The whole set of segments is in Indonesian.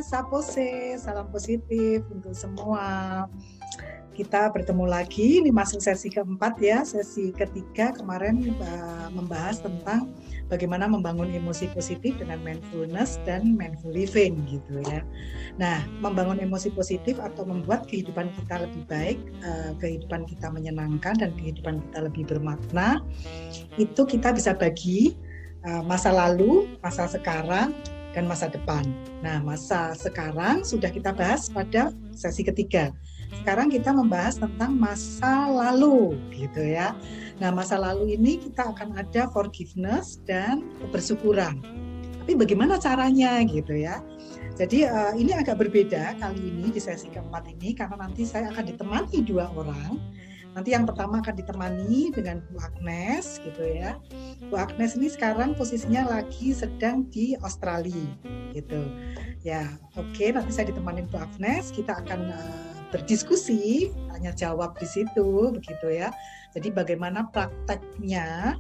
Sapose, salam positif untuk semua. Kita bertemu lagi, ini masuk sesi keempat ya. Sesi ketiga kemarin membahas tentang bagaimana membangun emosi positif dengan mindfulness dan mindful living gitu ya. Nah, membangun emosi positif atau membuat kehidupan kita lebih baik, kehidupan kita menyenangkan dan kehidupan kita lebih bermakna, itu kita bisa bagi masa lalu, masa sekarang, dan masa depan. Nah, masa sekarang sudah kita bahas pada sesi ketiga. Sekarang kita membahas tentang masa lalu, gitu ya. Nah, masa lalu ini kita akan ada forgiveness dan kebersyukuran. Tapi bagaimana caranya, gitu ya? Jadi ini agak berbeda kali ini di sesi keempat ini karena nanti saya akan ditemani dua orang. Nanti yang pertama akan ditemani dengan Bu Agnes, gitu ya. Bu Agnes ini sekarang posisinya lagi sedang di Australia, gitu. Ya, oke. Nanti saya ditemani Bu Agnes. Kita akan berdiskusi, tanya jawab di situ, begitu ya. Jadi bagaimana prakteknya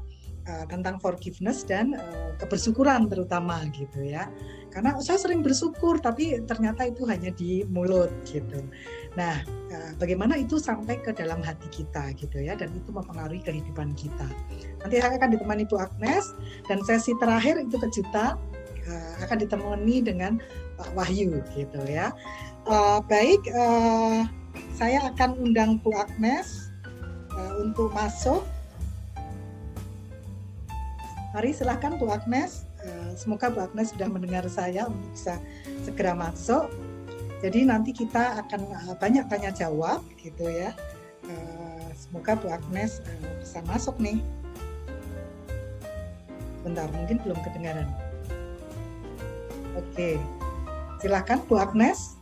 tentang forgiveness dan kebersyukuran terutama, gitu ya. Karena saya sering bersyukur, tapi ternyata itu hanya di mulut, gitu. Nah, bagaimana itu sampai ke dalam hati kita, gitu ya, dan itu mempengaruhi kehidupan kita. Nanti saya akan ditemani Bu Agnes, dan sesi terakhir itu kejutan akan ditemani dengan Pak Wahyu, gitu ya. Baik, saya akan undang Bu Agnes untuk masuk. Mari silahkan Bu Agnes. Semoga Bu Agnes sudah mendengar saya untuk bisa segera masuk. Jadi nanti kita akan banyak tanya jawab, gitu ya. Semoga Bu Agnes bisa masuk nih. Bentar, mungkin belum kedengaran. Oke, silahkan Bu Agnes.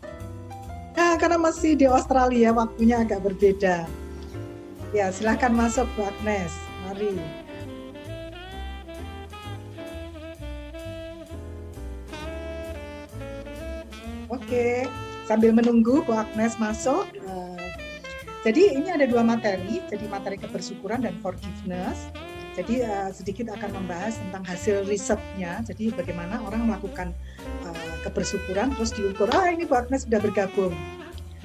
Nah, karena masih di Australia, waktunya agak berbeda. Ya, silahkan masuk Bu Agnes. Mari. Oke, sambil menunggu Bu Agnes masuk. Jadi ini ada dua materi, jadi materi kebersyukuran dan forgiveness. Jadi sedikit akan membahas tentang hasil risetnya. Jadi bagaimana orang melakukan kebersyukuran terus diukur. Ini Bu Agnes sudah bergabung.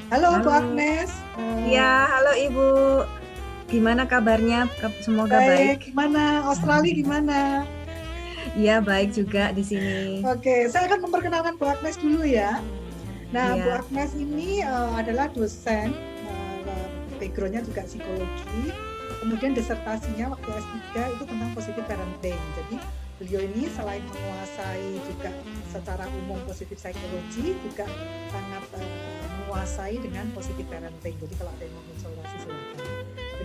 Halo Bu Agnes. Ya, halo Ibu. Gimana kabarnya? Semoga baik. Gimana? Australia gimana? Iya, baik juga di sini. Oke, saya akan memperkenalkan Bu Agnes dulu ya. Nah, Bu Agnes ini adalah dosen, background-nya juga psikologi. Kemudian disertasinya waktu S3 itu tentang positive parenting. Jadi beliau ini selain menguasai juga secara umum positive psychology, juga sangat menguasai dengan positive parenting. Jadi kalau ada yang mau konsultasi silakan.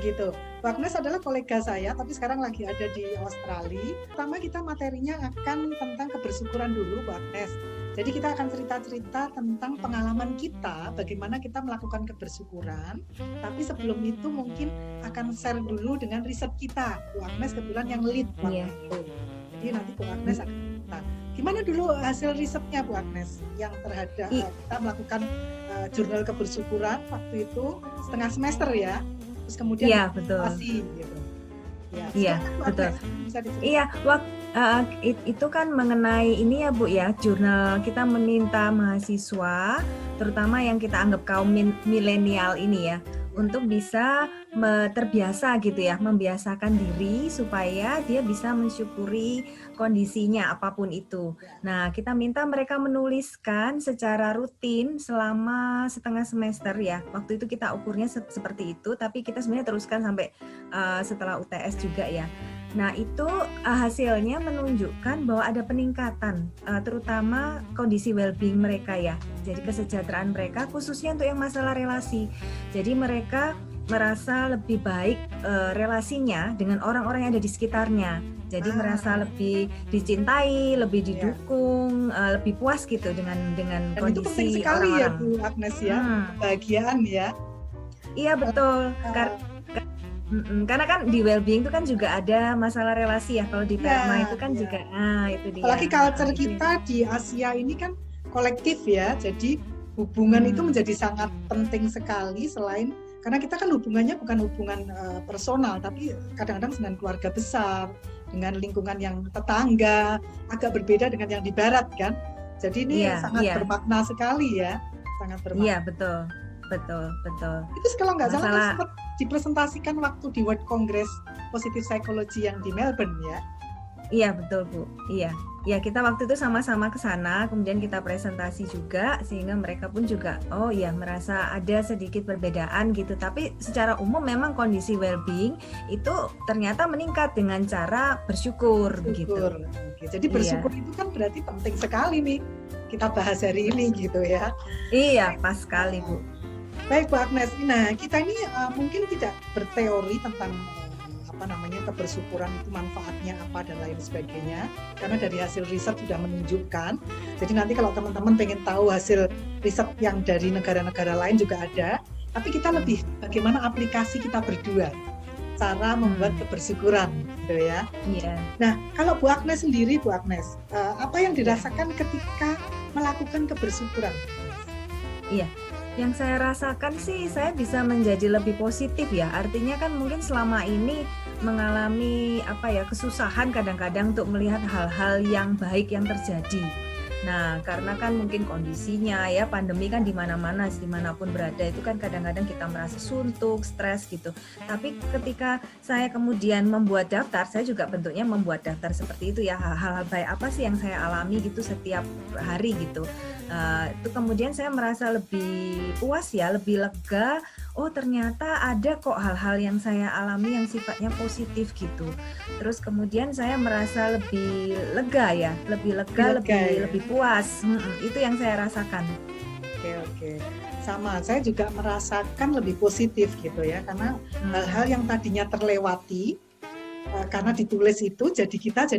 Begitu. Bu Agnes adalah kolega saya, tapi sekarang lagi ada di Australia. Pertama kita materinya akan tentang kebersyukuran dulu, Bu Agnes. Jadi kita akan cerita-cerita tentang pengalaman kita, bagaimana kita melakukan kebersyukuran. Tapi sebelum itu mungkin akan share dulu dengan riset kita. Bu Agnes kebetulan yang lead waktu itu. Jadi nanti Bu Agnes akan cerita. Gimana dulu hasil risetnya Bu Agnes yang terhadap kita melakukan jurnal kebersyukuran waktu itu setengah semester ya. Terus kemudian evaluasi gitu. Iya, betul. Iya, itu kan mengenai ini ya Bu ya, jurnal kita meminta mahasiswa, terutama yang kita anggap kaum milenial ini ya, untuk bisa terbiasa gitu ya, membiasakan diri supaya dia bisa mensyukuri kondisinya apapun itu. Nah, kita minta mereka menuliskan secara rutin selama setengah semester ya. Waktu itu kita ukurnya seperti itu, tapi kita sebenarnya teruskan sampai setelah UTS juga ya. Nah, itu hasilnya menunjukkan bahwa ada peningkatan, terutama kondisi well-being mereka ya. Jadi kesejahteraan mereka, khususnya untuk yang masalah relasi. Jadi mereka merasa lebih baik relasinya dengan orang-orang yang ada di sekitarnya. Jadi merasa lebih dicintai, lebih didukung, lebih puas gitu dengan dan kondisi itu penting sekali orang-orang. Ya Bu Agnes ya, kebahagiaan ya. Iya betul. Karena kan di well-being itu kan juga ada masalah relasi ya. Kalau di PERMA itu kan juga, itu dia. Apalagi culture kita di Asia ini kan kolektif ya, jadi hubungan itu menjadi sangat penting sekali. Selain karena kita kan hubungannya bukan hubungan personal, tapi kadang-kadang dengan keluarga besar, dengan lingkungan yang tetangga, agak berbeda dengan yang di barat kan. Jadi ini sangat bermakna sekali ya, sangat bermakna. Iya, betul. Itu kalau nggak salah sempat dipresentasikan waktu di World Congress Positive Psychology yang di Melbourne ya. Iya, betul Bu. Iya, kita waktu itu sama-sama ke sana, kemudian kita presentasi juga, sehingga mereka pun juga, oh iya, merasa ada sedikit perbedaan gitu. Tapi secara umum memang kondisi well-being itu ternyata meningkat dengan cara bersyukur. Gitu. Oke. Jadi bersyukur itu kan berarti penting sekali nih kita bahas hari ini gitu ya. Iya, pas sekali Bu. Baik Bu Agnes, nah kita ini mungkin tidak berteori tentang kebersyukuran itu manfaatnya apa dan lain sebagainya, karena dari hasil riset sudah menunjukkan. Jadi nanti kalau teman-teman pengen tahu hasil riset yang dari negara-negara lain juga ada, tapi kita lebih bagaimana aplikasi kita berdua cara membuat kebersyukuran gitu ya. Iya. Nah kalau Bu Agnes sendiri, Bu Agnes, apa yang dirasakan ketika melakukan kebersyukuran? Iya. Yang saya rasakan sih saya bisa menjadi lebih positif ya. Artinya kan mungkin selama ini mengalami kesusahan kadang-kadang untuk melihat hal-hal yang baik yang terjadi. Nah, karena kan mungkin kondisinya ya, pandemi kan di mana-mana, dimanapun berada itu kan kadang-kadang kita merasa suntuk, stres gitu. Tapi ketika saya kemudian membuat daftar, saya juga bentuknya membuat daftar seperti itu ya, hal-hal baik apa sih yang saya alami gitu setiap hari gitu. Itu kemudian saya merasa lebih puas ya, lebih lega. Oh ternyata ada kok hal-hal yang saya alami yang sifatnya positif gitu. Terus kemudian saya merasa lebih lega ya, lebih puas. Itu yang saya rasakan. Oke. Sama, saya juga merasakan lebih positif gitu ya, karena hal-hal yang tadinya terlewati karena ditulis itu, jadi kita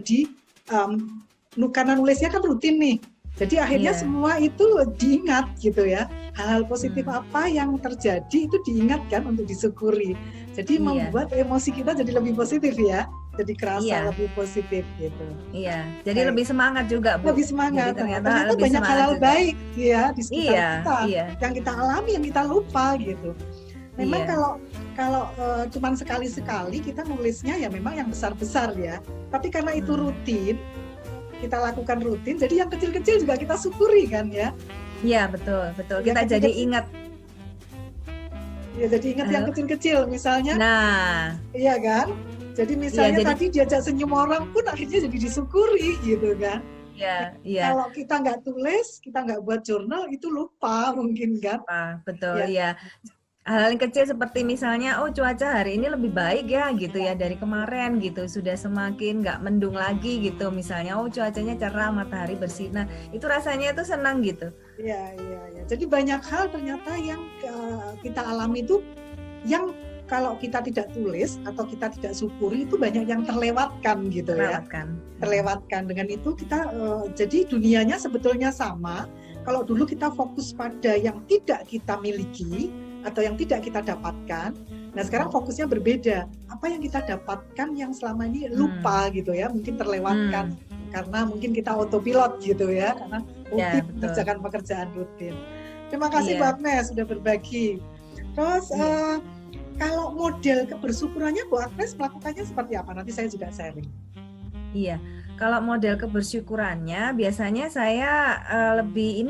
karena nulisnya kan rutin nih. Jadi akhirnya semua itu diingat gitu ya. Hal-hal positif apa yang terjadi itu diingatkan untuk disyukuri. Jadi membuat emosi kita jadi lebih positif ya. Jadi kerasa lebih positif gitu. Iya, jadi lebih semangat juga Bu. Lebih semangat. Jadi ternyata lebih banyak hal juga. baik ya di sekitar kita yang kita alami, yang kita lupa gitu. Memang kalau cuman sekali-sekali kita nulisnya ya memang yang besar-besar ya. Tapi karena itu rutin, kita lakukan rutin, jadi yang kecil-kecil juga kita syukuri kan ya. Iya betul. Kita jadi ingat. Ya jadi ingat yang kecil-kecil misalnya. Nah. Iya kan. Jadi misalnya tadi diajak senyum orang pun akhirnya jadi disyukuri gitu kan. Iya. Kalau kita nggak tulis, kita nggak buat jurnal, itu lupa mungkin kan. Betul ya. Hal yang kecil seperti misalnya, cuaca hari ini lebih baik ya gitu ya dari kemarin gitu, sudah semakin nggak mendung lagi gitu misalnya, cuacanya cerah, matahari bersinar, itu rasanya itu senang gitu. Iya. Jadi banyak hal ternyata yang kita alami itu yang kalau kita tidak tulis atau kita tidak syukuri itu banyak yang terlewatkan gitu ya. Terlewatkan. Dengan itu kita jadi dunianya sebetulnya sama. Kalau dulu kita fokus pada yang tidak kita miliki atau yang tidak kita dapatkan. Nah sekarang fokusnya berbeda. Apa yang kita dapatkan yang selama ini lupa gitu ya, mungkin terlewatkan karena mungkin kita autopilot gitu ya, karena rutin mengerjakan pekerjaan rutin. Terima kasih Bu Agnes sudah berbagi. Terus kalau model kebersyukurannya Bu Agnes melakukannya seperti apa? Nanti saya juga sharing. Iya, kalau model kebersyukurannya biasanya saya lebih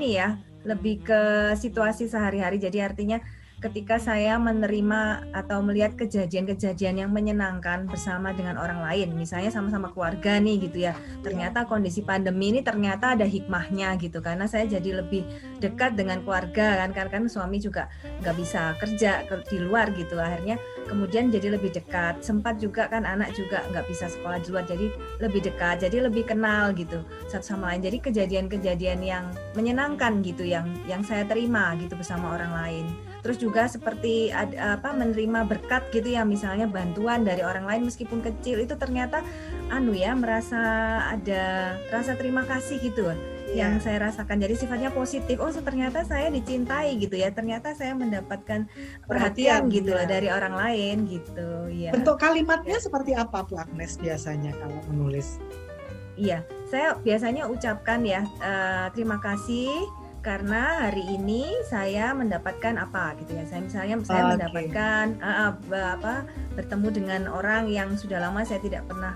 ke situasi sehari-hari. Jadi artinya ketika saya menerima atau melihat kejadian-kejadian yang menyenangkan bersama dengan orang lain, misalnya sama-sama keluarga nih gitu ya, ternyata kondisi pandemi ini ternyata ada hikmahnya gitu, karena saya jadi lebih dekat dengan keluarga kan suami juga nggak bisa kerja di luar gitu, akhirnya kemudian jadi lebih dekat, sempat juga kan anak juga nggak bisa sekolah di luar, jadi lebih dekat, jadi lebih kenal gitu satu sama lain. Jadi kejadian-kejadian yang menyenangkan gitu yang saya terima gitu bersama orang lain. Terus juga seperti menerima berkat gitu ya, misalnya bantuan dari orang lain meskipun kecil, itu ternyata merasa ada rasa terima kasih gitu yang saya rasakan. Jadi sifatnya positif. Ternyata saya dicintai gitu ya. Ternyata saya mendapatkan perhatian gitu lah dari orang lain gitu ya. Bentuk kalimatnya seperti apa Bu Agnes biasanya kalau menulis? Iya, saya biasanya ucapkan ya, terima kasih karena hari ini saya mendapatkan apa gitu ya. Saya mendapatkan bertemu dengan orang yang sudah lama saya tidak pernah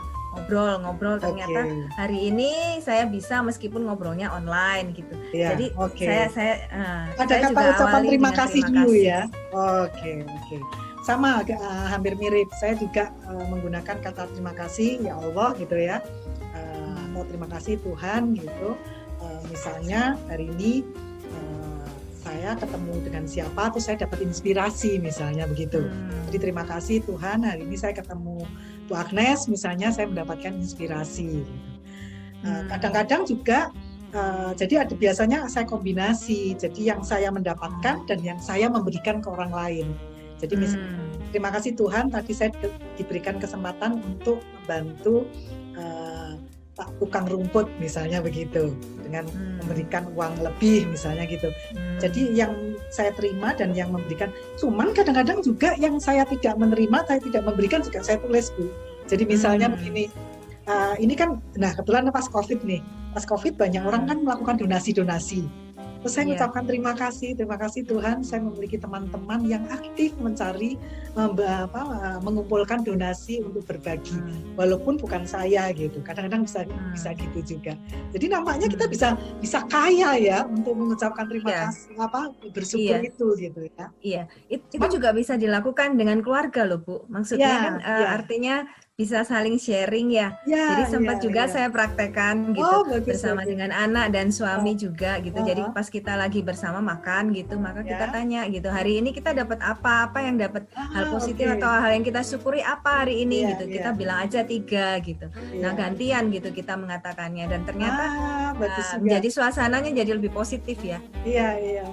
ngobrol ternyata hari ini saya bisa meskipun ngobrolnya online gitu. Jadi saya ada kata ucapan terima kasih dulu ya. Oke. Sama hampir mirip. Saya juga menggunakan kata terima kasih ya Allah gitu ya. Atau terima kasih Tuhan gitu. Misalnya hari ini saya ketemu dengan siapa, terus saya dapat inspirasi misalnya begitu. Jadi terima kasih Tuhan, hari ini saya ketemu Bu Agnes misalnya, saya mendapatkan inspirasi. Kadang-kadang juga jadi ada biasanya saya kombinasi, jadi yang saya mendapatkan dan yang saya memberikan ke orang lain. Jadi misalnya terima kasih Tuhan, tadi saya diberikan kesempatan untuk membantu Pak tukang rumput misalnya begitu, dengan memberikan uang lebih misalnya gitu. Jadi yang saya terima dan yang memberikan, cuman kadang-kadang juga yang saya tidak menerima, saya tidak memberikan juga saya tulis Bu. Jadi misalnya begini, ini kan, nah kebetulan pas COVID nih, pas COVID banyak orang kan melakukan donasi-donasi. Terus saya mengucapkan terima kasih Tuhan, saya memiliki teman-teman yang aktif mencari, mengumpulkan donasi untuk berbagi, walaupun bukan saya gitu. Kadang-kadang bisa gitu juga. Jadi nampaknya kita bisa kaya ya untuk mengucapkan terima kasih, bersyukur itu gitu ya. Iya, itu juga bisa dilakukan dengan keluarga loh Bu. Maksudnya artinya bisa saling sharing ya. Jadi sempat juga saya praktekkan gitu bersama dengan anak dan suami juga gitu. Jadi pas kita lagi bersama makan gitu, maka kita tanya gitu, hari ini kita dapat apa yang dapat hal positif atau hal yang kita syukuri apa hari ini gitu. Kita bilang aja 3 gitu. Nah gantian gitu kita mengatakannya dan ternyata jadi suasananya jadi lebih positif ya. Iya.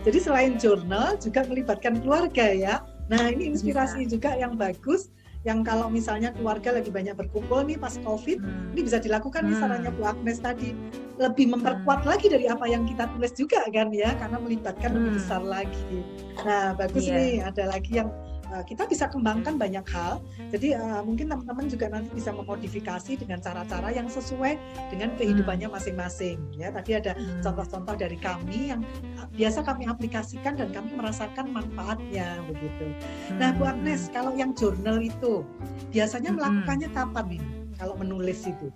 Jadi selain jurnal juga melibatkan keluarga ya. Nah ini inspirasi juga yang bagus. Yang kalau misalnya keluarga lagi banyak berkumpul nih pas COVID, ini bisa dilakukan nih sarannya Bu Agnes tadi, lebih memperkuat lagi dari apa yang kita tulis juga kan ya, karena melibatkan lebih besar lagi. Nah bagus nih, ada lagi yang kita bisa kembangkan banyak hal. Jadi mungkin teman-teman juga nanti bisa memodifikasi dengan cara-cara yang sesuai dengan kehidupannya masing-masing. Ya, tadi ada contoh-contoh dari kami yang biasa kami aplikasikan dan kami merasakan manfaatnya begitu. Nah, Bu Agnes, kalau yang jurnal itu biasanya melakukannya kapan nih? Kalau menulis itu?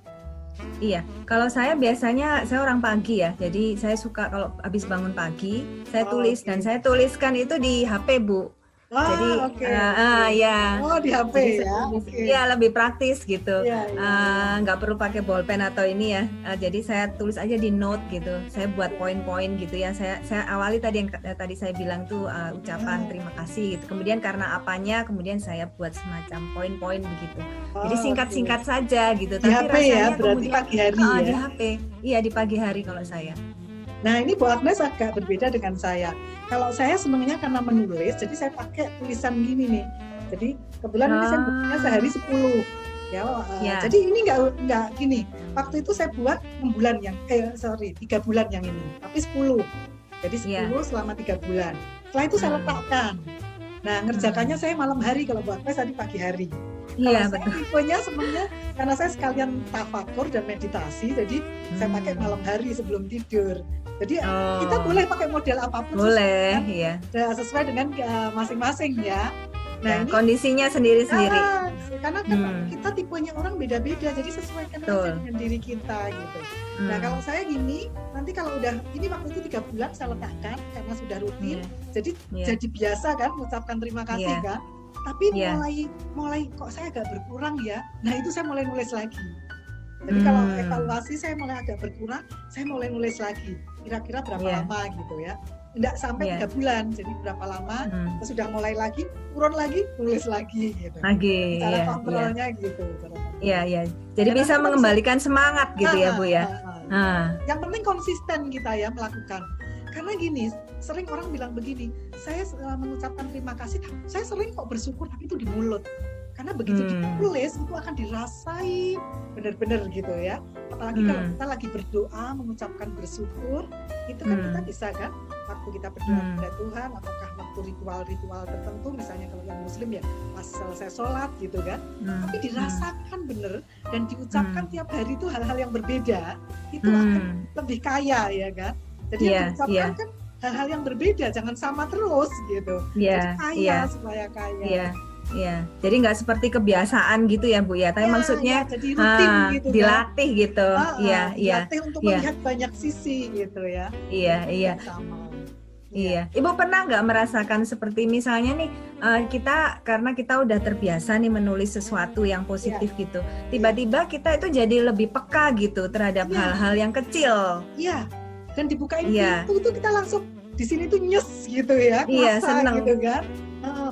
Iya, kalau saya biasanya saya orang pagi ya, jadi saya suka kalau habis bangun pagi saya tulis dan saya tuliskan itu di HP Bu. Jadi di HP ya lebih praktis gitu, nggak perlu pakai bolpen atau ini ya. Jadi saya tulis aja di note gitu, saya buat poin-poin gitu ya. Saya awali tadi yang tadi saya bilang tuh ucapan terima kasih gitu. Kemudian karena apanya, kemudian saya buat semacam poin-poin begitu. Jadi singkat-singkat saja gitu. Di tapi HP rasanya ya, berarti pagi hari ya. Di HP, iya di pagi hari kalau saya. Nah ini Bu Agnes agak berbeda dengan saya. Kalau saya senangnya karena menulis, jadi saya pakai tulisan gini nih. Jadi kebetulan ini saya buatnya sehari 10. Jadi ini nggak gini. Waktu itu saya buat 3 bulan yang ini, tapi 10. Jadi 10 selama 3 bulan. Setelah itu saya letakkan. Nah ngerjakannya saya malam hari, kalau Bu Agnes tadi pagi hari. Kalau saya tipenya sebenarnya karena saya sekalian tafakur dan meditasi, jadi saya pakai malam hari sebelum tidur. Jadi kita boleh pakai model apapun sesuai dengan masing-masing ya. Nah, ini kondisinya sendiri-sendiri. Karena kan kita tipenya orang beda-beda, jadi sesuaikan aja dengan diri kita gitu. Nah kalau saya gini, nanti kalau udah ini waktu itu 3 bulan saya letakkan karena sudah rutin, jadi biasa kan mengucapkan terima kasih kan. Tapi mulai kok saya agak berkurang ya. Nah itu saya mulai nulis lagi. Jadi kalau evaluasi saya mulai agak berkurang, saya mulai nulis lagi. Kira-kira berapa lama gitu ya. Tidak sampai 3 bulan, jadi berapa lama, terus sudah mulai lagi, turun lagi, nulis lagi gitu. Cara kontrolnya gitu. Iya. Jadi bisa mengembalikan semangat gitu ya Bu ya. Yang penting konsisten kita ya melakukan. Karena gini, sering orang bilang begini, saya mengucapkan terima kasih, saya sering kok bersyukur tapi itu di mulut. Karena begitu ditulis itu akan dirasain benar-benar gitu ya. Apalagi kalau kita lagi berdoa mengucapkan bersyukur, itu kan kita bisa kan waktu kita berdoa kepada Tuhan, apakah waktu ritual-ritual tertentu, misalnya kalau yang Muslim ya pas selesai sholat gitu kan, tapi dirasakan bener dan diucapkan tiap hari itu hal-hal yang berbeda, itu akan lebih kaya ya kan. Jadi yang diucapkan kan hal-hal yang berbeda, jangan sama terus gitu. Jadi kaya supaya kaya. Iya, jadi nggak seperti kebiasaan gitu ya Bu ya, tapi maksudnya jadi rutin gitu dilatih kan? gitu. Iya, dilatih untuk melihat banyak sisi gitu ya. Iya. Iya, Ibu pernah nggak merasakan seperti misalnya nih karena kita udah terbiasa nih menulis sesuatu yang positif gitu, tiba-tiba kita itu jadi lebih peka gitu terhadap hal-hal yang kecil. Iya, dan dibukain pintu tuh kita langsung di sini tuh nyes gitu ya, seneng gitu kan.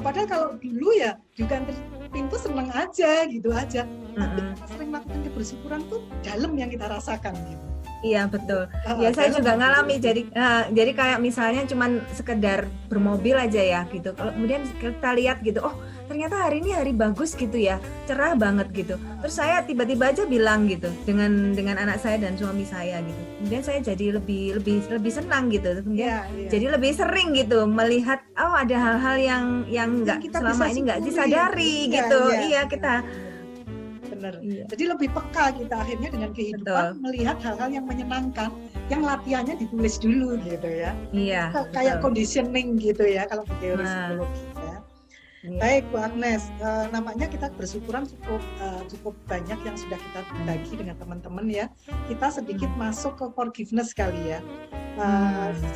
Padahal kalau dulu ya juga pintu seneng aja gitu aja, tapi kita sering melakukan kebersyukuran tuh dalam yang kita rasakan gitu. Iya betul. Ya saya juga ngalami. Jadi kayak misalnya cuman sekedar bermobil aja ya gitu. Kemudian kita lihat gitu, oh ternyata hari ini hari bagus gitu ya, cerah banget gitu. Terus saya tiba-tiba aja bilang gitu dengan anak saya dan suami saya gitu. Kemudian saya jadi lebih senang gitu. Kemudian jadi lebih sering gitu melihat ada hal-hal yang nggak selama ini nggak disadari gitu. Iya kita. Benar. Jadi lebih peka kita akhirnya dengan kehidupan melihat hal-hal yang menyenangkan, yang latihannya ditulis dulu gitu ya. Iya. Kayak conditioning gitu ya kalau di teori psikologi ya. Baik Bu Agnes, namanya kita bersyukuran cukup banyak yang sudah kita bagi dengan teman-teman ya. Kita sedikit masuk ke forgiveness kali ya.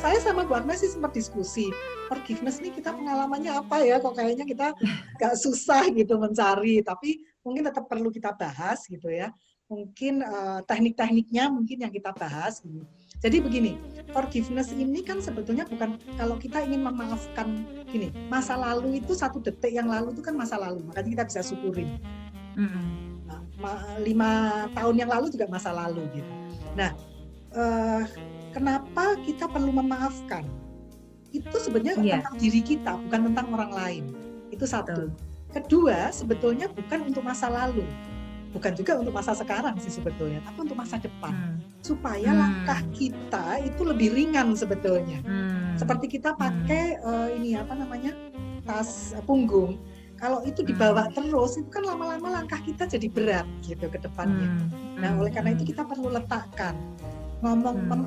Saya sama Bu Agnes sih sempat diskusi forgiveness ini kita pengalamannya apa ya, kok kayaknya kita gak susah gitu mencari, tapi mungkin tetap perlu kita bahas gitu ya. Mungkin teknik-tekniknya mungkin yang kita bahas gitu. Jadi begini, forgiveness ini kan sebetulnya bukan kalau kita ingin memaafkan gini, masa lalu itu 1 detik yang lalu itu kan masa lalu, makanya kita bisa syukurin. 5 tahun yang lalu juga masa lalu gitu. Nah, kenapa kita perlu memaafkan? Itu sebenarnya tentang diri kita, bukan tentang orang lain. Itu satu. Kedua, sebetulnya bukan untuk masa lalu, bukan juga untuk masa sekarang sih sebetulnya, tapi untuk masa depan. Supaya langkah kita itu lebih ringan sebetulnya. Seperti kita pakai tas punggung. Kalau itu dibawa terus, itu kan lama-lama langkah kita jadi berat gitu ke depannya. Nah, oleh karena itu kita perlu letakkan.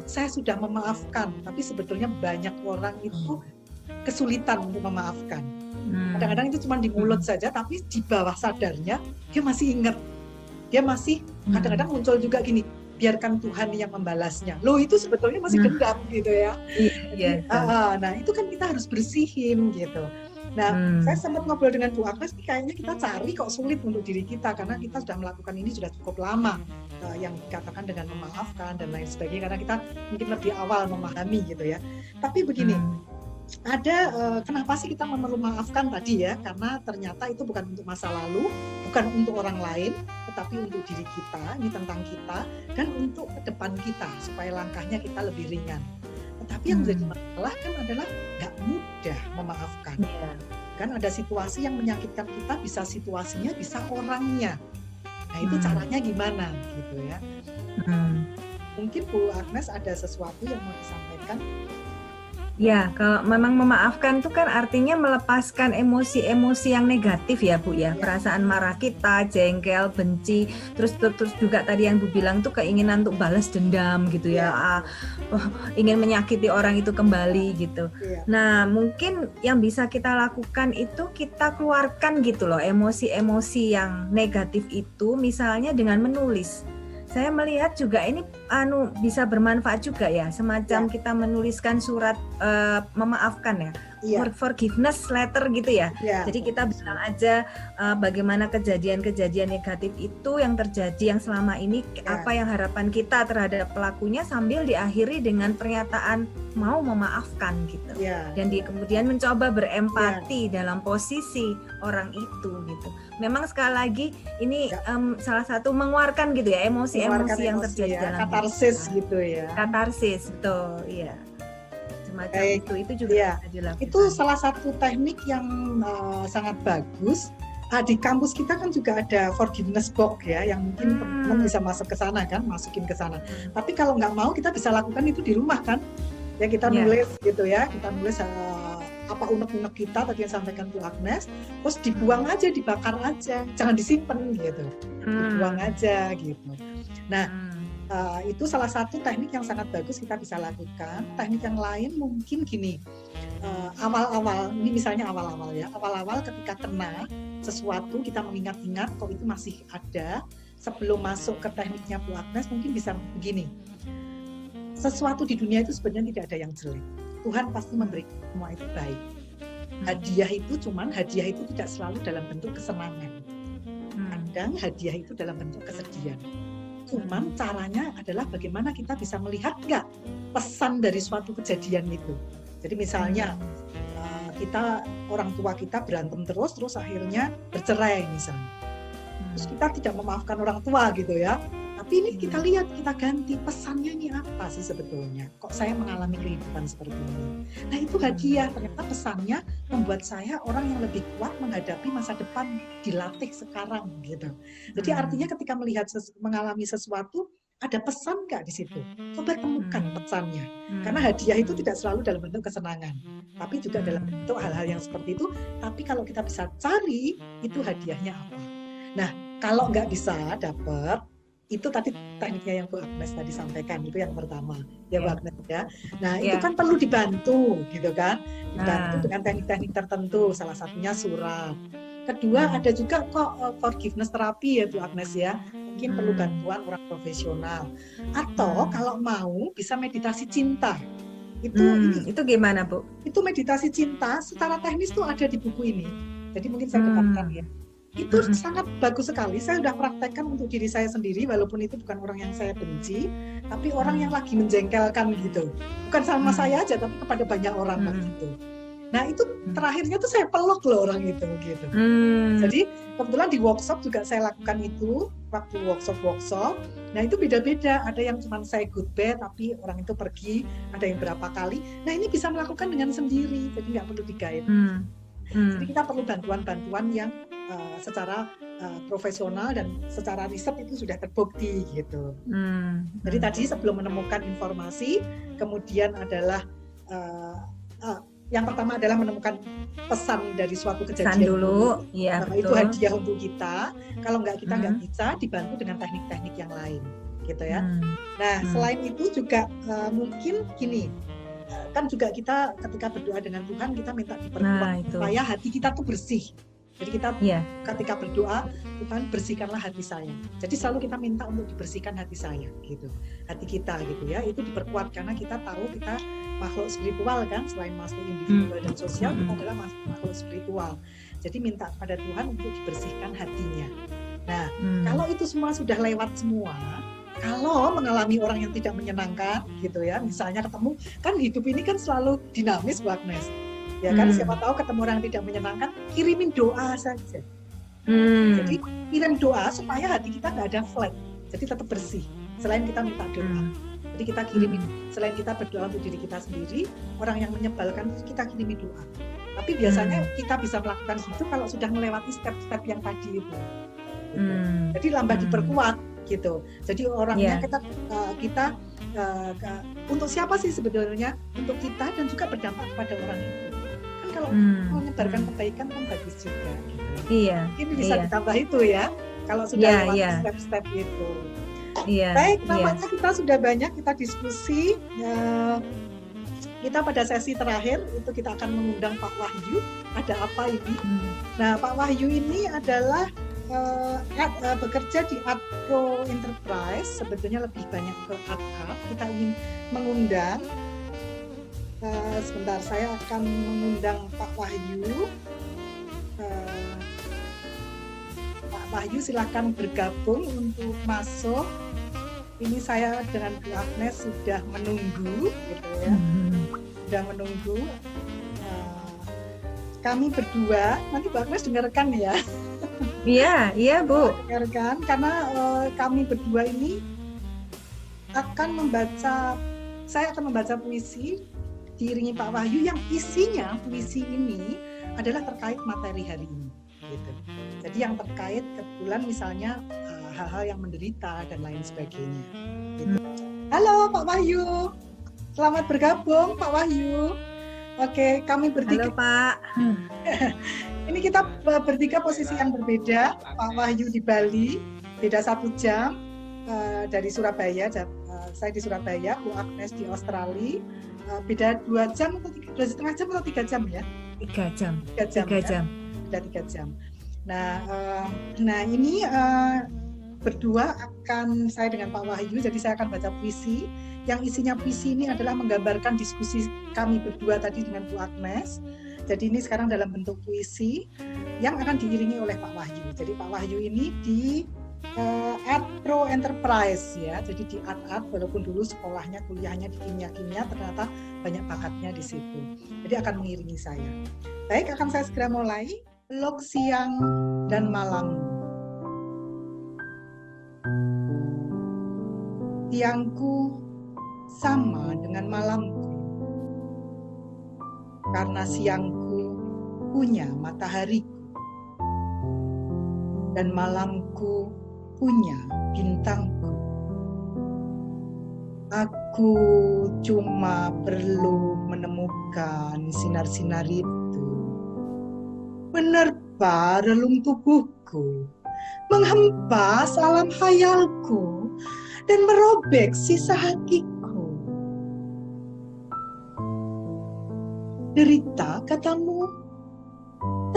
Saya sudah memaafkan, tapi sebetulnya banyak orang itu kesulitan untuk memaafkan. Kadang-kadang itu cuma di mulut saja, tapi di bawah sadarnya dia masih ingat. Dia masih kadang-kadang muncul juga gini, biarkan Tuhan yang membalasnya. Loh itu sebetulnya masih dendam gitu ya. Nah itu kan kita harus bersihin gitu. Nah, saya sempat ngobrol dengan Bu Agnes, kayaknya kita cari kok sulit untuk diri kita karena kita sudah melakukan ini sudah cukup lama, yang dikatakan dengan memaafkan dan lain sebagainya, karena kita mungkin lebih awal memahami gitu ya. Tapi begini, ada kenapa sih kita perlu memaafkan tadi ya? Karena ternyata itu bukan untuk masa lalu, bukan untuk orang lain, tetapi untuk diri kita, ini tentang kita, dan untuk ke depan kita supaya langkahnya kita lebih ringan. Tetapi yang jadi masalah kan adalah nggak mudah memaafkan. Kan ada situasi yang menyakitkan kita, bisa situasinya, bisa orangnya. Nah itu caranya gimana gitu ya. Mungkin Bu Agnes ada sesuatu yang mau disampaikan? Ya, kalau memang memaafkan itu kan artinya melepaskan emosi-emosi yang negatif ya Bu ya. Perasaan marah kita, jengkel, benci, terus juga tadi yang Bu bilang tuh keinginan untuk balas dendam gitu ya. Ingin menyakiti orang itu kembali gitu. Nah, mungkin yang bisa kita lakukan itu kita keluarkan gitu loh emosi-emosi yang negatif itu, misalnya dengan menulis. Saya melihat juga ini bisa bermanfaat juga ya, semacam kita menuliskan surat memaafkan ya, forgiveness letter gitu ya. Jadi kita bilang aja bagaimana kejadian-kejadian negatif itu yang terjadi yang selama ini, apa yang harapan kita terhadap pelakunya, sambil diakhiri dengan pernyataan mau memaafkan gitu. Dan kemudian mencoba berempati dalam posisi orang itu gitu. Memang sekali lagi ini salah satu mengeluarkan gitu ya emosi-emosi yang terjadi dalam katarsis gitu ya. Katarsis, betul, iya. Semacam itu juga bisa dilakukan. Itu salah satu teknik yang sangat bagus. Di kampus kita kan juga ada forgiveness box ya, yang mungkin teman-teman bisa masuk ke sana kan, masukin ke sana. Tapi kalau nggak mau, kita bisa lakukan itu di rumah kan. Ya kita nulis gitu ya, kita nulis apa unek-unek kita tadi yang sampaikan Bu Agnes, terus dibuang aja, dibakar aja, jangan disimpan gitu, dibuang aja gitu. Nah, itu salah satu teknik yang sangat bagus kita bisa lakukan. Teknik yang lain mungkin gini, awal-awal, ini misalnya awal-awal ya, awal-awal ketika kena, sesuatu, kita mengingat-ingat kok itu masih ada. Sebelum masuk ke tekniknya Bu Agnes, mungkin bisa begini. Sesuatu di dunia itu sebenarnya tidak ada yang jelek. Tuhan pasti memberi semua itu baik. Hadiah itu tidak selalu dalam bentuk kesenangan. Kadang hadiah itu dalam bentuk kesedihan. Cuman caranya adalah bagaimana kita bisa melihat nggak pesan dari suatu kejadian itu. Jadi misalnya kita, orang tua kita berantem terus akhirnya bercerai misalnya. Terus kita tidak memaafkan orang tua gitu ya. Tapi ini kita lihat, kita ganti pesannya ini apa sih sebetulnya? Kok saya mengalami kehidupan seperti ini? Nah itu hadiah, ternyata pesannya membuat saya orang yang lebih kuat menghadapi masa depan, dilatih sekarang gitu. Jadi artinya ketika melihat mengalami sesuatu, ada pesan nggak di situ? Coba temukan pesannya. Karena hadiah itu tidak selalu dalam bentuk kesenangan, tapi juga dalam bentuk hal-hal yang seperti itu. Tapi kalau kita bisa cari, itu hadiahnya apa? Nah, kalau nggak bisa dapat, itu tadi tekniknya yang Bu Agnes tadi sampaikan, itu yang pertama ya Bu Agnes ya. Nah itu kan perlu dibantu gitu kan, dibantu dengan teknik-teknik tertentu, salah satunya surat. Kedua ada juga kok forgiveness terapi ya Bu Agnes ya, mungkin perlu bantuan orang profesional. Atau kalau mau bisa meditasi cinta. Itu gimana Bu? Itu meditasi cinta secara teknis tuh ada di buku ini. Jadi mungkin saya dapatkan ya. Itu sangat bagus sekali. Saya sudah praktekkan untuk diri saya sendiri, walaupun itu bukan orang yang saya benci, tapi orang yang lagi menjengkelkan gitu. Bukan sama saya aja, tapi kepada banyak orang gitu. Nah itu terakhirnya tuh saya peluk loh orang itu gitu. Jadi kebetulan di workshop juga saya lakukan itu, waktu workshop. Nah itu beda-beda. Ada yang cuma saya goodbye, tapi orang itu pergi. Ada yang berapa kali. Nah ini bisa melakukan dengan sendiri, jadi nggak perlu di-guide. Jadi kita perlu bantuan-bantuan yang secara profesional dan secara riset itu sudah terbukti gitu. Jadi tadi sebelum menemukan informasi, kemudian adalah yang pertama adalah menemukan pesan dari suatu kejadian dulu. Ya, itu hadiah untuk kita. Kalau kita nggak bisa, dibantu dengan teknik-teknik yang lain, gitu ya. Nah, selain itu juga mungkin gini. Kan juga kita ketika berdoa dengan Tuhan kita minta diperkuat supaya hati kita tuh bersih. Jadi kita ketika berdoa, Tuhan bersihkanlah hati saya. Jadi selalu kita minta untuk dibersihkan hati saya gitu. Hati kita gitu ya. Itu diperkuat karena kita tahu kita makhluk spiritual kan, selain makhluk individual dan sosial, kita adalah makhluk spiritual. Jadi minta kepada Tuhan untuk dibersihkan hatinya. Nah, kalau itu semua sudah lewat semua, kalau mengalami orang yang tidak menyenangkan gitu ya, misalnya ketemu, kan hidup ini kan selalu dinamis Bu Agnes ya kan, siapa tahu ketemu orang yang tidak menyenangkan, kirimin doa saja. Jadi kirim doa supaya hati kita nggak ada flek, jadi tetap bersih. Selain kita minta doa, jadi kita kirimin, selain kita berdoa untuk diri kita sendiri, orang yang menyebalkan kita kirimi doa. Tapi biasanya kita bisa melakukan itu kalau sudah melewati step-step yang tadi itu. Jadi lambat diperkuat gitu. Jadi orangnya kita untuk siapa sih sebetulnya? Untuk kita dan juga berdampak pada orang itu. Kan kalau menyebarkan kebaikan kan bagus juga. Gitu. Iya. Ini bisa ditambah itu ya. Kalau sudah lewat step-step itu. Baik, nampaknya kita sudah banyak kita diskusi. Kita pada sesi terakhir itu kita akan mengundang Pak Wahyu. Ada apa ini? Nah, Pak Wahyu ini adalah bekerja di Art Pro Enterprise, sebetulnya lebih banyak ke art. Kita ingin mengundang, sebentar saya akan mengundang Pak Wahyu. Pak Wahyu silakan bergabung untuk masuk. Ini saya dengan Bu Agnes sudah menunggu, gitu ya. Sudah menunggu. Kami berdua, nanti Bu Agnes dengarkan ya. Iya Bu. Dengarkan, karena kami berdua ini saya akan membaca puisi diiringi Pak Wahyu yang isinya puisi ini adalah terkait materi hari ini. Gitu. Jadi yang terkait kebetulan misalnya hal-hal yang menderita dan lain sebagainya. Gitu. Halo Pak Wahyu, selamat bergabung Pak Wahyu. Oke, kami bertiga. Halo Pak. Ini kita bertiga posisi yang berbeda. Pak Wahyu di Bali, beda 1 jam dari Surabaya. Saya di Surabaya, Bu Agnes di Australia. Beda 2 jam atau 2,5 jam atau 3 jam ya? 3 jam. 3 jam. 3 jam. Beda 3 jam. Nah ini berdua akan saya dengan Pak Wahyu, jadi saya akan baca puisi. Yang isinya puisi ini adalah menggambarkan diskusi kami berdua tadi dengan Bu Agnes. Jadi ini sekarang dalam bentuk puisi yang akan diiringi oleh Pak Wahyu. Jadi Pak Wahyu ini di Art Pro Enterprise ya. Jadi di art walaupun dulu sekolahnya kuliahnya di kimia ternyata banyak bakatnya di situ. Jadi akan mengiringi saya. Baik, akan saya segera mulai. Log siang dan malam. Siangku sama dengan malamku, karena siangku punya matahariku dan malamku punya bintangku. Aku cuma perlu menemukan sinar-sinar itu, menerpa relung tubuhku, menghempas alam khayalku, dan merobek sisa hatiku. Derita, katamu,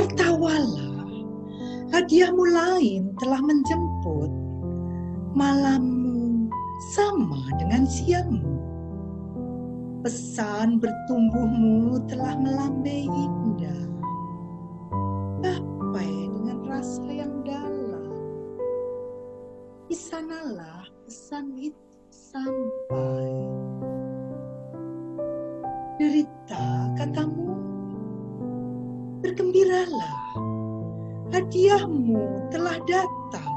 tertawalah, hadiahmu lain telah menjemput, malammu sama dengan siangmu. Pesan bertumbuhmu telah melambai indah, gapai dengan rasa yang dalam. Di sanalah pesan itu sampai. Derita, katamu, bergembiralah, hadiahmu telah datang.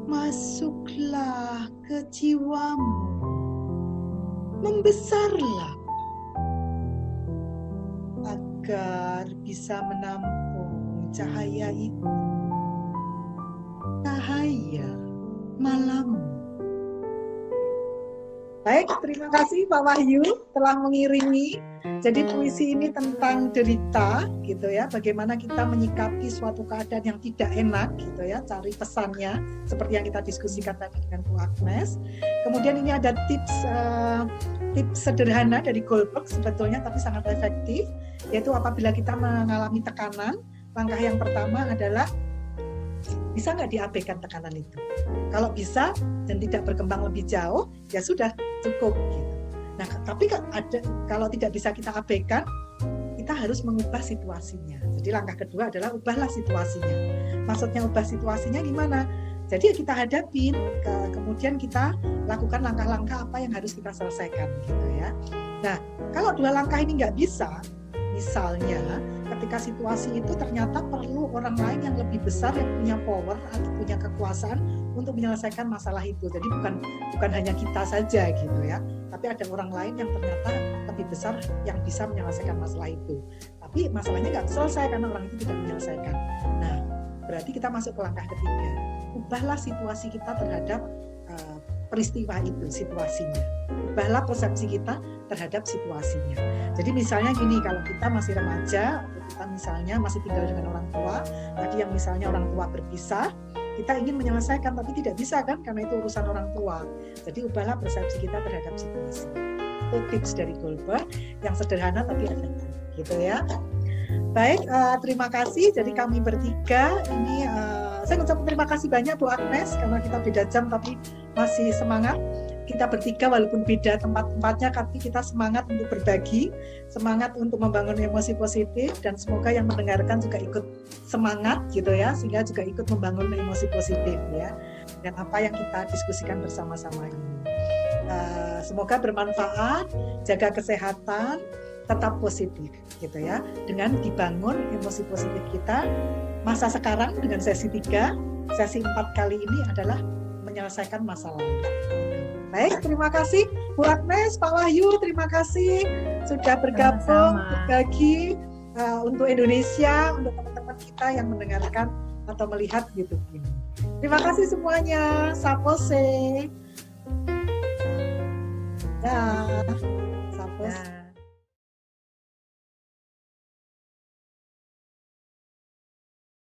Masuklah ke jiwamu, membesarlah, agar bisa menampung cahaya itu, cahaya malam. Baik, terima kasih Pak Wahyu telah mengiringi. Jadi puisi ini tentang derita, gitu ya. Bagaimana kita menyikapi suatu keadaan yang tidak enak, gitu ya. Cari pesannya, seperti yang kita diskusikan tadi dengan Bu Agnes. Kemudian ini ada tips sederhana dari Goldberg sebetulnya, tapi sangat efektif. Yaitu apabila kita mengalami tekanan, langkah yang pertama adalah bisa nggak diabaikan tekanan itu. Kalau bisa dan tidak berkembang lebih jauh, ya sudah cukup gitu. Nah, tapi kalau tidak bisa kita abaikan, kita harus mengubah situasinya. Jadi langkah kedua adalah ubahlah situasinya. Maksudnya ubah situasinya gimana? Jadi kita hadapin, kemudian kita lakukan langkah-langkah apa yang harus kita selesaikan gitu ya. Nah, kalau dua langkah ini nggak bisa, misalnya ketika situasi itu ternyata perlu orang lain yang lebih besar yang punya power atau punya kekuasaan untuk menyelesaikan masalah itu. Jadi bukan hanya kita saja gitu ya, tapi ada orang lain yang ternyata lebih besar yang bisa menyelesaikan masalah itu. Tapi masalahnya nggak selesai karena orang itu tidak menyelesaikan. Nah, berarti kita masuk ke langkah ketiga. Ubahlah situasi kita terhadap peristiwa itu, situasinya. Ubahlah persepsi kita terhadap situasinya. Jadi misalnya gini, kalau kita masih remaja, atau kita misalnya masih tinggal dengan orang tua, tadi yang misalnya orang tua berpisah, kita ingin menyelesaikan tapi tidak bisa kan, karena itu urusan orang tua. Jadi ubahlah persepsi kita terhadap situasi. Itu tips dari Goldberg yang sederhana tapi efektif, gitu ya. Baik, terima kasih. Jadi kami bertiga ini saya ucapkan terima kasih banyak Bu Agnes karena kita beda jam tapi masih semangat. Kita bertiga walaupun beda tempat-tempatnya tapi kita semangat untuk berbagi, semangat untuk membangun emosi positif, dan semoga yang mendengarkan juga ikut semangat gitu ya, sehingga juga ikut membangun emosi positif ya dengan apa yang kita diskusikan bersama-sama ini. Semoga bermanfaat, jaga kesehatan, tetap positif gitu ya, dengan dibangun emosi positif kita. Masa sekarang dengan sesi 3, sesi 4 kali ini adalah menyelesaikan masalah. Baik, terima kasih Bu Agnes, Pak Wahyu, terima kasih sudah bergabung berbagi untuk Indonesia, untuk teman-teman kita yang mendengarkan atau melihat YouTube ini. Terima kasih semuanya. Sapose. Ya, sapose.